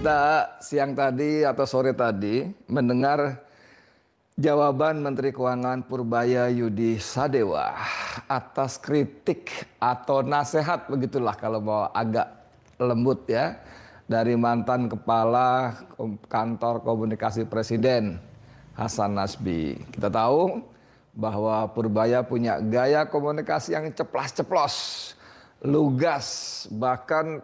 Kita siang tadi atau sore tadi mendengar jawaban Menteri Keuangan Purbaya Yudi Sadewa atas kritik atau nasihat, begitulah kalau mau agak lembut ya, dari mantan Kepala Kantor Komunikasi Presiden Hasan Nasbi. Kita tahu bahwa Purbaya punya gaya komunikasi yang ceplas-ceplos, lugas, bahkan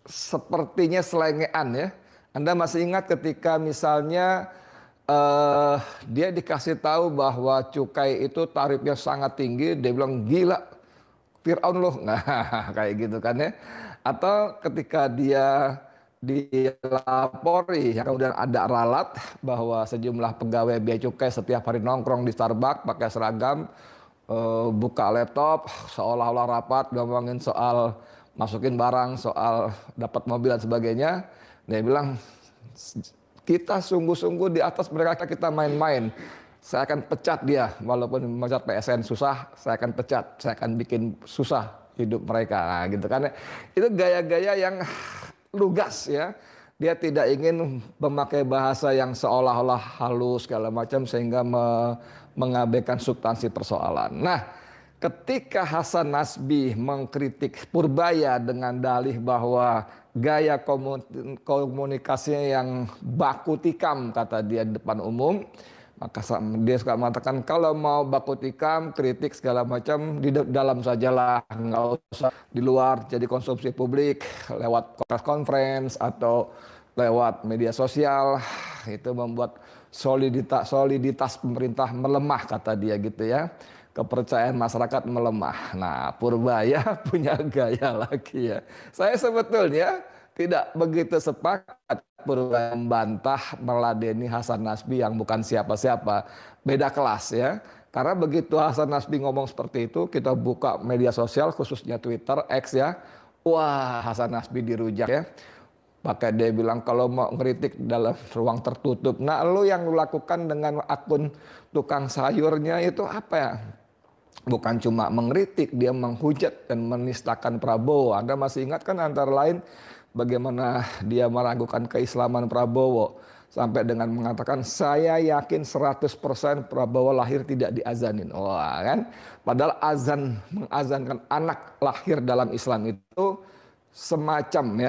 sepertinya selengean ya. Anda masih ingat ketika misalnya dia dikasih tahu bahwa cukai itu tarifnya sangat tinggi, dia bilang gila, Fir'aun loh, nah kayak gitu kan ya. Atau ketika dia dilapori, ya, kemudian ada ralat bahwa sejumlah pegawai bea cukai setiap hari nongkrong di Starbucks pakai seragam, buka laptop, seolah-olah rapat ngomongin soal masukin barang, soal dapat mobil dan sebagainya. Dia bilang, kita sungguh-sungguh di atas mereka, kita main-main. Saya akan pecat dia, walaupun memecat PSN susah, saya akan pecat, saya akan bikin susah hidup mereka. Nah, gitu kan. Itu gaya-gaya yang lugas ya. Dia tidak ingin memakai bahasa yang seolah-olah halus segala macam sehingga mengabaikan substansi persoalan. Nah, ketika Hasan Nasbi mengkritik Purbaya dengan dalih bahwa gaya komunikasinya yang baku tikam, kata dia di depan umum, maka dia suka mengatakan kalau mau baku tikam, kritik segala macam di dalam sajalah, nggak usah di luar jadi konsumsi publik lewat press conference atau lewat media sosial. Itu membuat soliditas pemerintah melemah, kata dia gitu ya. Kepercayaan masyarakat melemah. Nah, Purbaya punya gaya lagi ya. Saya sebetulnya tidak begitu sepakat Purbaya membantah, meladeni Hasan Nasbi yang bukan siapa-siapa. Beda kelas ya. Karena begitu Hasan Nasbi ngomong seperti itu, kita buka media sosial khususnya Twitter, X ya. Wah, Hasan Nasbi dirujak ya. Maka dia bilang kalau mau ngeritik dalam ruang tertutup. Nah, lo yang lakukan dengan akun tukang sayurnya itu apa ya? Bukan cuma mengkritik, dia menghujat dan menistakan Prabowo. Anda masih ingat kan antara lain bagaimana dia meragukan keislaman Prabowo. Sampai dengan mengatakan, saya yakin 100% Prabowo lahir tidak diazanin. Wah kan, padahal mengazankan anak lahir dalam Islam itu semacam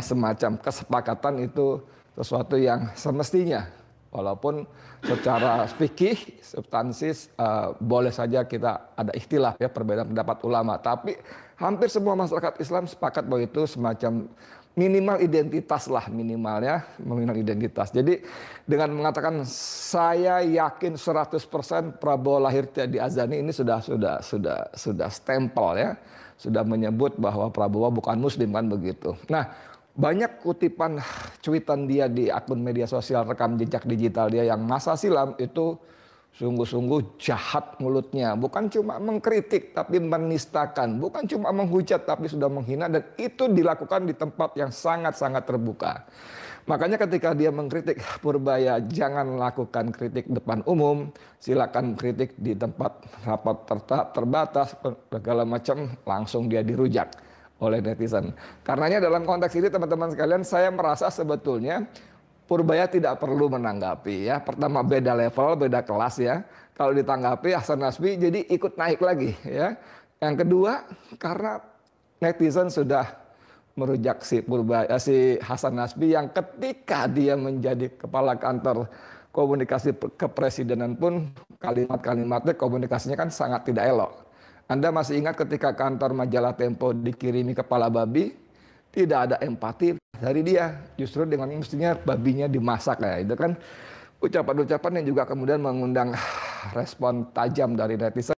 kesepakatan itu sesuatu yang semestinya. Walaupun secara fikih, substansis boleh saja kita ada ikhtilaf ya, perbedaan pendapat ulama. Tapi hampir semua masyarakat Islam sepakat bahwa itu semacam minimal identitas lah, minimalnya minimal identitas. Jadi dengan mengatakan saya yakin 100% Prabowo lahir tidak diazani, ini sudah stempel ya, sudah menyebut bahwa Prabowo bukan Muslim kan begitu. Nah, banyak kutipan cuitan dia di akun media sosial, rekam jejak digital dia yang masa silam itu sungguh-sungguh jahat mulutnya. Bukan cuma mengkritik tapi menistakan. Bukan cuma menghujat tapi sudah menghina, dan itu dilakukan di tempat yang sangat-sangat terbuka. Makanya ketika dia mengkritik Purbaya, jangan lakukan kritik depan umum, silakan kritik di tempat rapat terbatas, segala macam, langsung dia dirujak oleh netizen. Karenanya dalam konteks ini teman-teman sekalian, saya merasa sebetulnya Purbaya tidak perlu menanggapi ya. Pertama, beda level, beda kelas ya. Kalau ditanggapi Hasan Nasbi jadi ikut naik lagi ya. Yang kedua, karena netizen sudah merujak si Hasan Nasbi yang ketika dia menjadi kepala kantor komunikasi kepresidenan pun kalimat-kalimatnya, komunikasinya kan sangat tidak elok. Anda masih ingat ketika kantor majalah Tempo dikirimi kepala babi, tidak ada empati dari dia. Justru dengan mestinya babinya dimasak ya. Itu kan ucapan-ucapan yang juga kemudian mengundang respon tajam dari netizen.